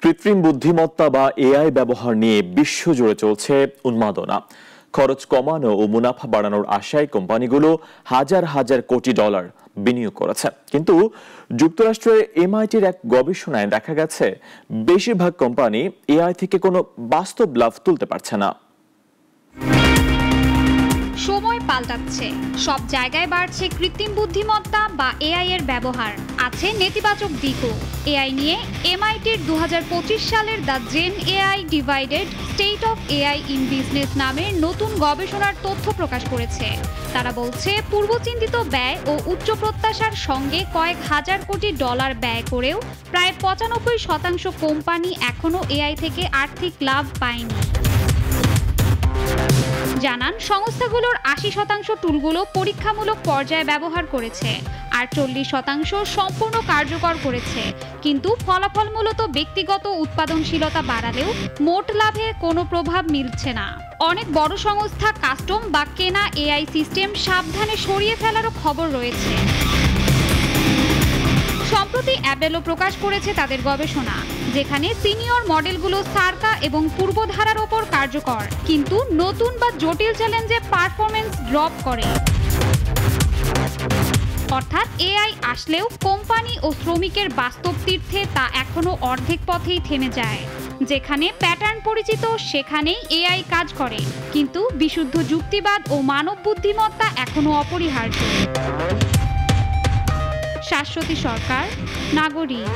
কৃত্রিম বুদ্ধিমত্তা বা এআই ব্যবহার নিয়ে বিশ্বজুড়ে চলছে উন্মাদনা। খরচ কমানো ও মুনাফা বাড়ানোর আশায় কোম্পানিগুলো হাজার হাজার কোটি ডলার বিনিয়োগ করেছে। কিন্তু যুক্তরাষ্ট্রের এমআইটির এক গবেষণায় দেখা গেছে বেশিরভাগ কোম্পানি এআই থেকে কোনো বাস্তব লাভ তুলতে পারছে না। সময় পাল্টাচ্ছে, সব জায়গায় বাড়ছে কৃত্রিম বুদ্ধিমত্তা বা এআই এর ব্যবহার। আছে নেতিবাচক দিকও। এআই নিয়ে এমআইটির 2025 সালের the gen AI divided state of AI in business নামের নতুন গবেষণার তথ্য প্রকাশ করেছে। তারা বলছে পূর্বচিন্তিত ব্যয় ও উচ্চ প্রত্যাশার সঙ্গে কয়েক হাজার কোটি ডলার ব্যয় করেও প্রায় 95% কোম্পানি এখনো এআই থেকে আর্থিক লাভ পায়নি। জানান সংস্থাগুলোর 80% টুলগুলো পরীক্ষামূলক পর্যায়ে ব্যবহার করেছে আর 40% সম্পূর্ণ কার্যকর করেছে, কিন্তু ফলাফল মূলত ব্যক্তিগত উৎপাদনশীলতা বাড়ালেও মোট লাভে কোনো প্রভাব মিলছে না। অনেক বড় সংস্থা কাস্টম বা কেনা এআই সিস্টেম সাবধানে সরিয়ে ফেলারও খবর রয়েছে। সম্প্রতি অ্যাবেলো প্রকাশ করেছে তাদের গবেষণা, যেখানে সিনিয়র মডেলগুলো সার্কা এবং পূর্বধারার ওপর কার্যকর, কিন্তু নতুন বা জটিল চ্যালেঞ্জে পারফরম্যান্স ড্রপ করে। অর্থাৎ এআই আসলেও কোম্পানি ও শ্রমিকের বাস্তব তীর্থে তা এখনো অর্ধেক পথেই থেমে যায়। যেখানে প্যাটার্ন পরিচিত সেখানেই এআই কাজ করে, কিন্তু বিশুদ্ধ যুক্তিবাদ ও মানব বুদ্ধিমত্তা এখনো অপরিহার্য। শাশ্বতী সরকার, নাগরিক।